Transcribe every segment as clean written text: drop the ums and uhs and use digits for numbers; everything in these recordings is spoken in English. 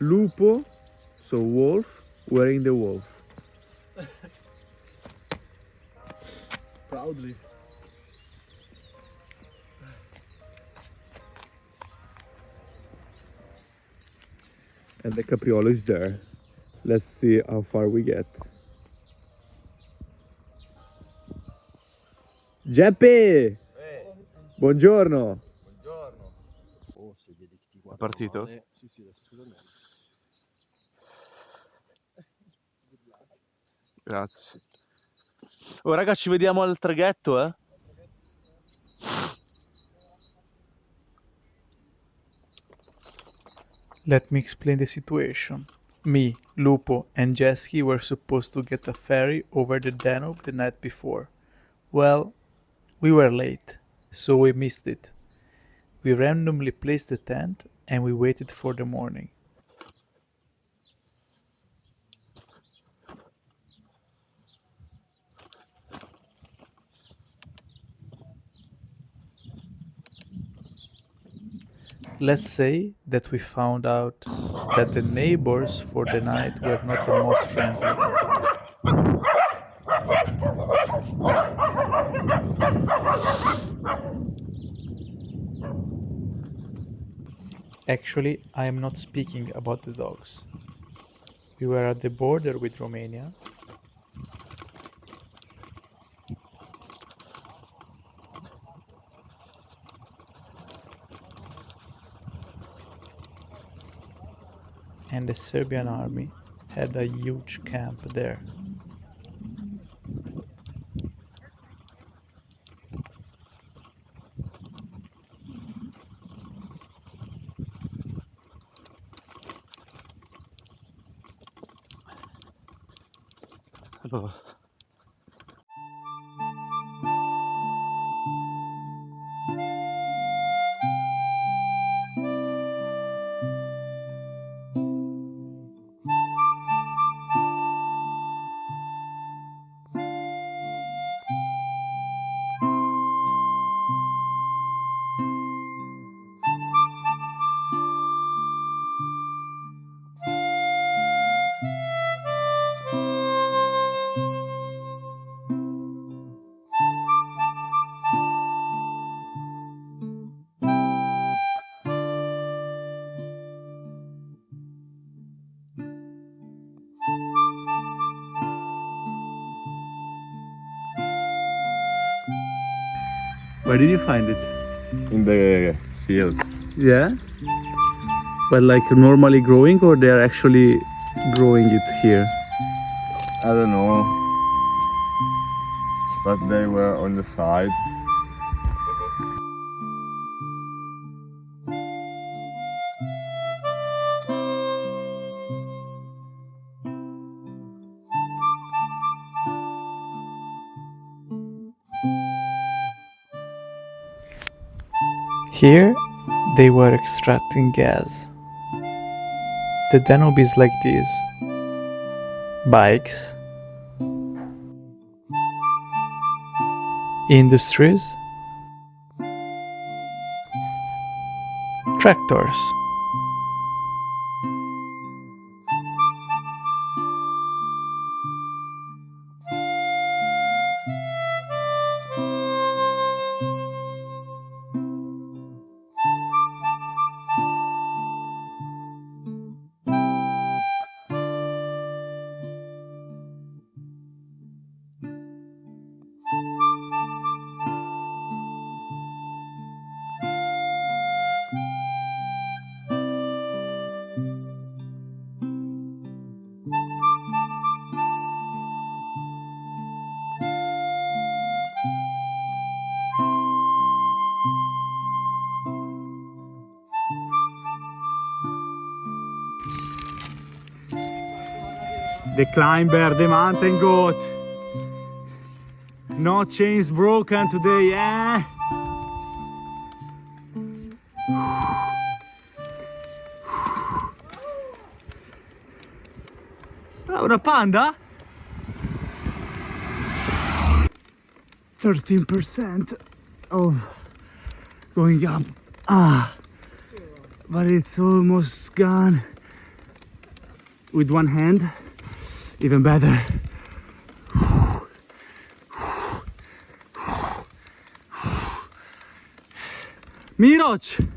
Loopo, so wolf, wearing the wolf. Proudly. And the capriolo is there. Let's see how far we get. Geppe! Buongiorno! Buongiorno. Oh, se vedi che ti guarda partito? male. Sì, adesso sto dormendo. Grazie. Oh raga, ci vediamo al traghetto, eh? Let me explain the situation. Me, Lupo, and Jeski were supposed to get a ferry over the Danube the night before. Well, we were late, so we missed it. We randomly placed the tent and we waited for the morning. Let's say that we found out that the neighbors for the night were not the most friendly. Actually, I am not speaking about the dogs. We were at the border with Romania. And the Serbian army had a huge camp there. Allora. Where did you find it? In the fields. Yeah? But like normally growing, or they are actually growing it here? I don't know. But they were on the side. Here, they were extracting gas. The Danube is like this. Bikes, industries, tractors. The climber, the mountain goat. No chains broken today, eh? Ah, una panda? 13% of going up. But it's almost gone. with one hand, even better. Miroc,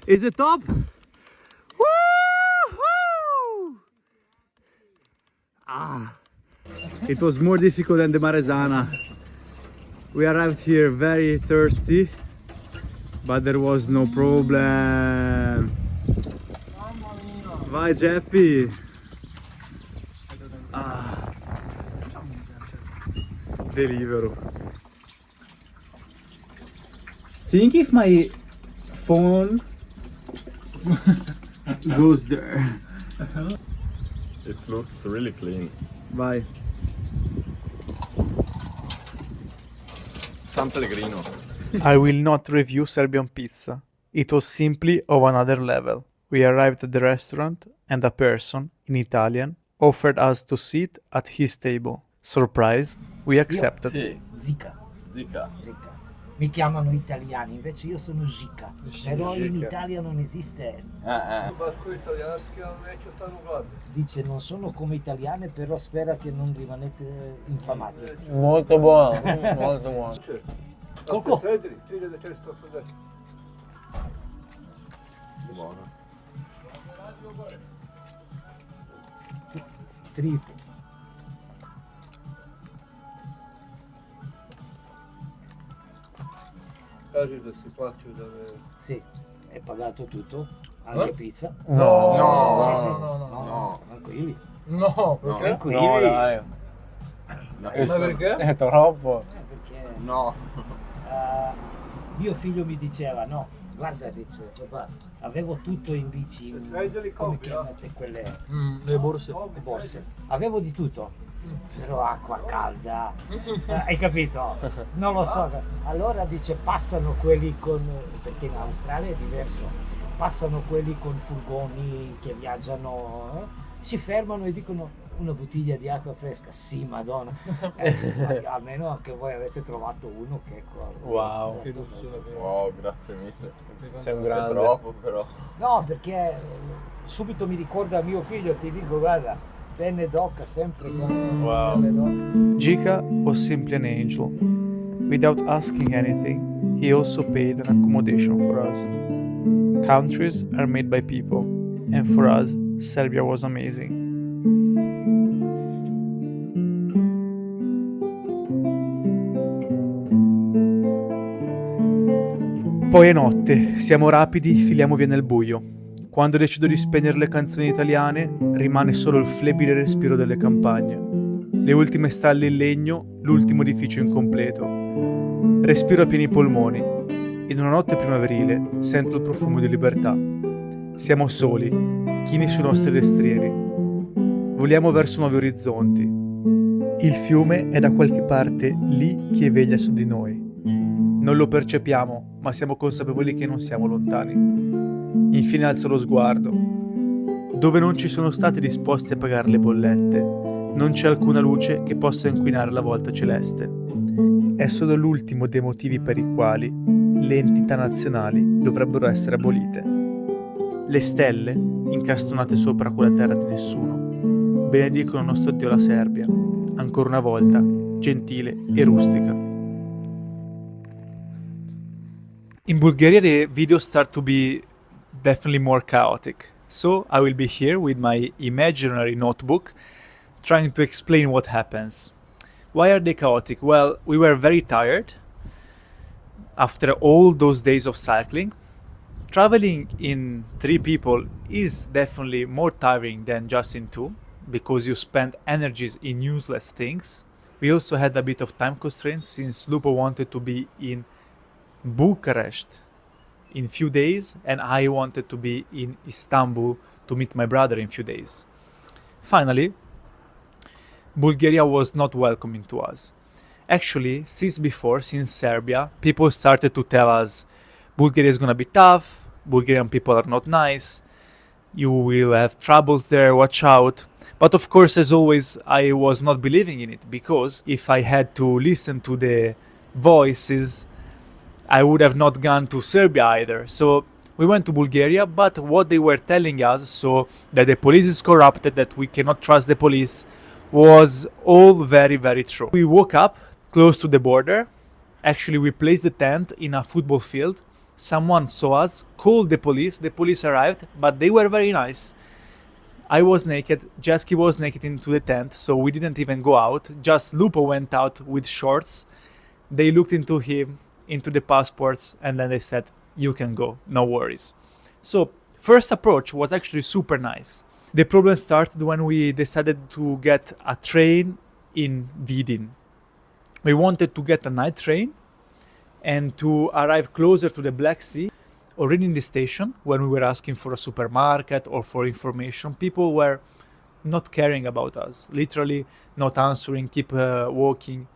is it top? Woo-hoo! It was more difficult than the Maresana. We arrived here very thirsty, but there was no problem. Vai Jeppy! Delivero. Think if my phone goes there. It looks really clean. Vai. San Pellegrino. I will not review Serbian pizza. It was simply of another level. We arrived at the restaurant and a person, in Italian, offered us to sit at his table. Surprised, we accepted. Sì, Zica, Zica. Zica. Mi chiamano italiani, invece io sono Zica. Però in Italia non esiste. Dice non sono come italiane, però spera che non rimanete infamati. Molto buono, molto buono. Coco. Buono. Triplo. Sì, è pagato tutto, anche pizza. No, No, tranquilli. no, perché? Tranquilli. No, dai. Ma perché? È troppo. Perché No. mio figlio mi diceva, no, guarda, dice, papà, avevo tutto in bici, come chiamate quelle Le borse. le borse, avevo di tutto, però acqua calda, hai capito? Non lo so, allora dice passano quelli con, perché in Australia è diverso, passano quelli con furgoni che viaggiano, si fermano e dicono una bottiglia di acqua fresca, sì madonna, almeno anche voi avete trovato uno che è qua. Wow. Wow, grazie mille. Sei un È grande. troppo però. No, perché subito mi ricorda mio figlio, ti dico, guarda, penne d'oca sempre qua. Wow. Penne d'oca. Gica was simply an angel. Without asking anything, he also paid an accommodation for us. Countries are made by people, and for us, Serbia was amazing. Poi è notte, siamo rapidi, filiamo via nel buio. Quando decido di spegnere le canzoni italiane, rimane solo il flebile respiro delle campagne. Le ultime stalle in legno, l'ultimo edificio incompleto. Respiro a pieni polmoni. In una notte primaverile sento il profumo di libertà. Siamo soli, chini sui nostri destrieri. Voliamo verso nuovi orizzonti. Il fiume è da qualche parte lì che veglia su di noi. Non lo percepiamo, ma siamo consapevoli che non siamo lontani. Infine alzo lo sguardo. Dove non ci sono stati disposti a pagare le bollette, non c'è alcuna luce che possa inquinare la volta celeste. È solo l'ultimo dei motivi per i quali le entità nazionali dovrebbero essere abolite. Le stelle, incastonate sopra quella terra di nessuno, benedicono nostro Dio la Serbia, ancora una volta gentile e rustica. In Bulgaria, the videos start to be definitely more chaotic. So I will be here with my imaginary notebook, trying to explain what happens. Why are they chaotic? Well, we were very tired after all those days of cycling. Traveling in 3 people is definitely more tiring than just in 2, because you spend energies in useless things. We also had a bit of time constraints since Loopo wanted to be in Bucharest in few days and I wanted to be in Istanbul to meet my brother in few days. Finally, Bulgaria was not welcoming to us. Actually, since Serbia, people started to tell us Bulgaria is gonna be tough, Bulgarian people are not nice, you will have troubles there, watch out. But of course, as always, I was not believing in it, because if I had to listen to the voices, I would have not gone to Serbia either. So We went to Bulgaria, but what they were telling us, so that the police is corrupted, that we cannot trust the police, was all very, very true. We woke up close to the border. Actually, we placed the tent in a football field. Someone saw us, called the police arrived, but they were very nice. I was naked, Jeski was naked into the tent, so we didn't even go out. Just Loopo went out with shorts. They looked into him, into the passports, and then they said, you can go, no worries. So first approach was actually super nice. The problem started when we decided to get a train in Vidin. We wanted to get a night train and to arrive closer to the Black Sea. Already in the station, when we were asking for a supermarket or for information, people were not caring about us, literally not answering, keep walking.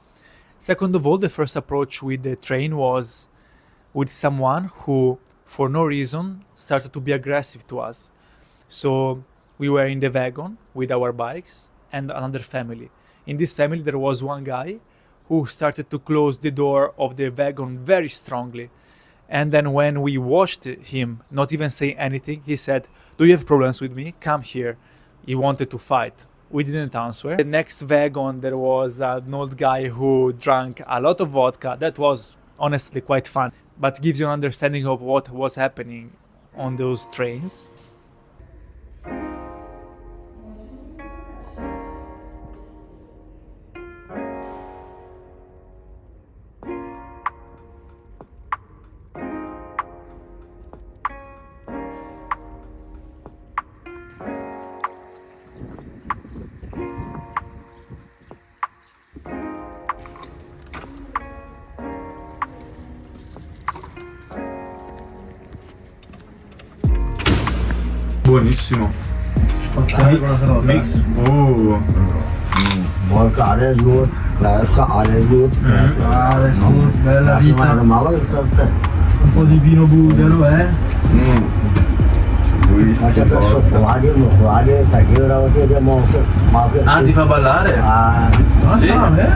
Second of all, the first approach with the train was with someone who, for no reason, started to be aggressive to us. So we were in the wagon with our bikes and another family. In this family, there was one guy who started to close the door of the wagon very strongly. And then when we watched him not even say anything, he said, do you have problems with me? Come here. He wanted to fight. We didn't answer. The next wagon, there was an old guy who drank a lot of vodka. That was honestly quite fun, but gives you an understanding of what was happening on those trains. Buonissimo. Mix. Oh. Vodka is good, Classica is good. That's good, bella vita. Un po' di vino bulgaro, eh? Ah, ti fa ballare? Ah, Sì. eh?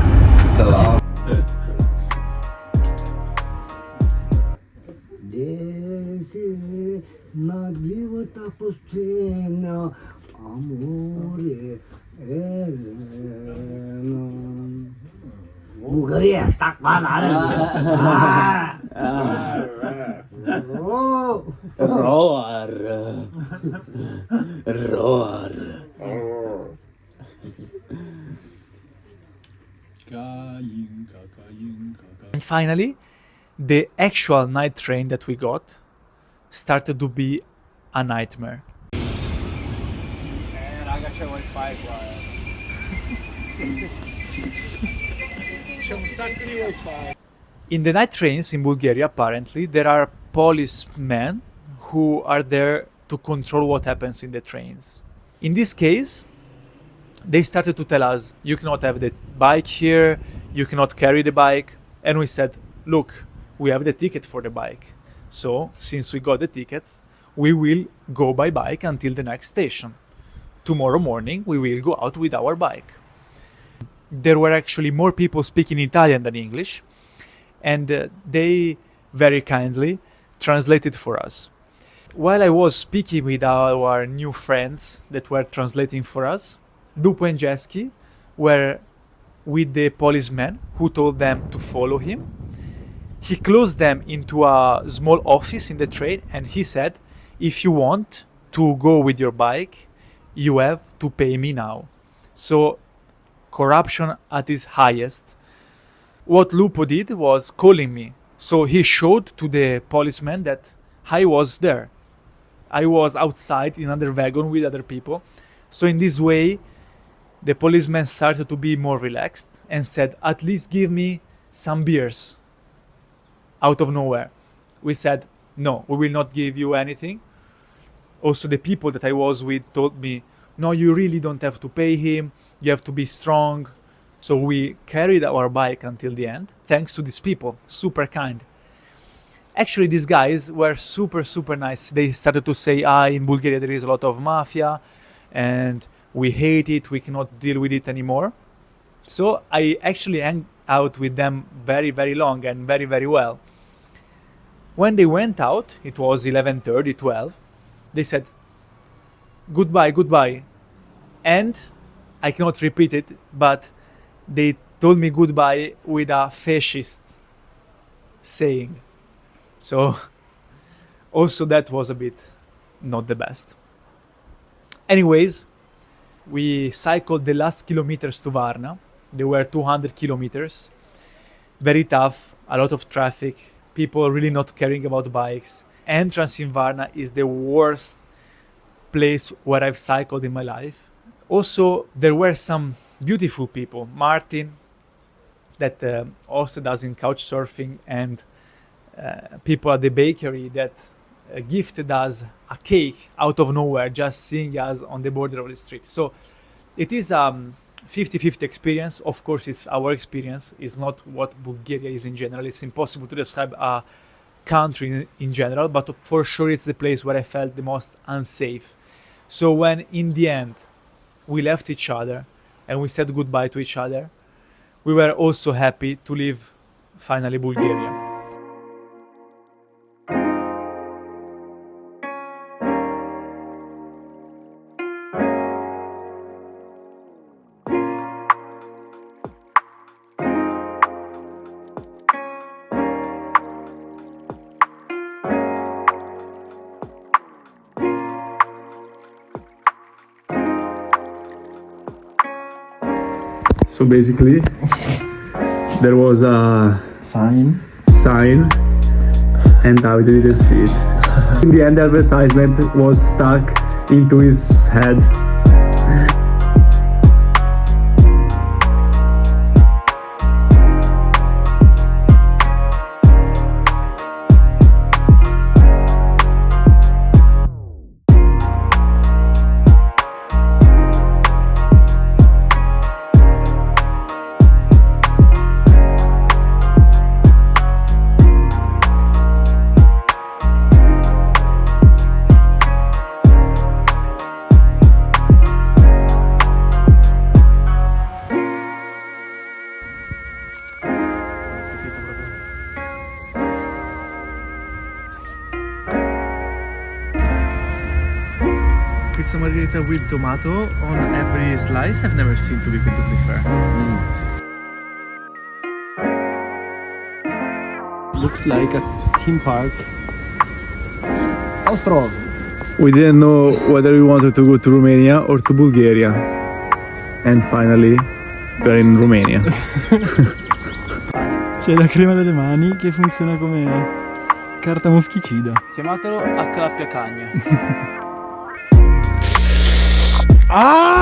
Bulgaria, tak mana? Roar. Roar. And finally, the actual night train that we got started to be a nightmare. In the night trains in Bulgaria, apparently, there are policemen who are there to control what happens in the trains. In this case, they started to tell us, you cannot have the bike here, you cannot carry the bike. And we said, look, we have the ticket for the bike. So, since we got the tickets, we will go by bike until the next station. Tomorrow morning, we will go out with our bike. There were actually more people speaking Italian than English, and they very kindly translated for us. While I was speaking with our new friends that were translating for us, Loopo and Jeski were with the policeman who told them to follow him. He closed them into a small office in the train and he said, if you want to go with your bike, you have to pay me now. So corruption at its highest. What Loopo did was calling me. So he showed to the policeman that I was there. I was outside in another wagon with other people. So in this way, the policeman started to be more relaxed and said, at least give me some beers. Out of nowhere. We said, no, we will not give you anything. Also, the people that I was with told me, no, you really don't have to pay him. You have to be strong. So we carried our bike until the end, thanks to these people, super kind. Actually, these guys were super, super nice. They started to say, in Bulgaria there is a lot of mafia and we hate it, we cannot deal with it anymore. So I actually hung out with them very, very long and very, very well. When they went out, it was 11:30, 12. They said, goodbye, goodbye. And I cannot repeat it, but they told me goodbye with a fascist saying. So also that was a bit not the best. Anyways, we cycled the last kilometers to Varna. They were 200 kilometers. Very tough, a lot of traffic, people really not caring about bikes. Entrance in Varna is the worst place where I've cycled in my life. Also, there were some beautiful people. Martin, that also does in couch surfing, and people at the bakery that gifted us a cake out of nowhere, just seeing us on the border of the street. So it is a 50-50 experience. Of course, it's our experience. It's not what Bulgaria is in general. It's impossible to describe a country in general, but for sure it's the place where I felt the most unsafe. So when in the end we left each other and we said goodbye to each other, we were also happy to leave finally Bulgaria. So basically, there was a Sign. sign and David didn't see it. In the end, the advertisement was stuck into his head. Pizza margherita with tomato on every slice. I've never seen, to be completely fair. Looks like a theme park. Ostros. We didn't know whether we wanted to go to Romania or to Bulgaria. And finally, we're in Romania. C'è la crema delle mani che funziona come carta moschicida. Chiamatelo HLP cagna. Ah!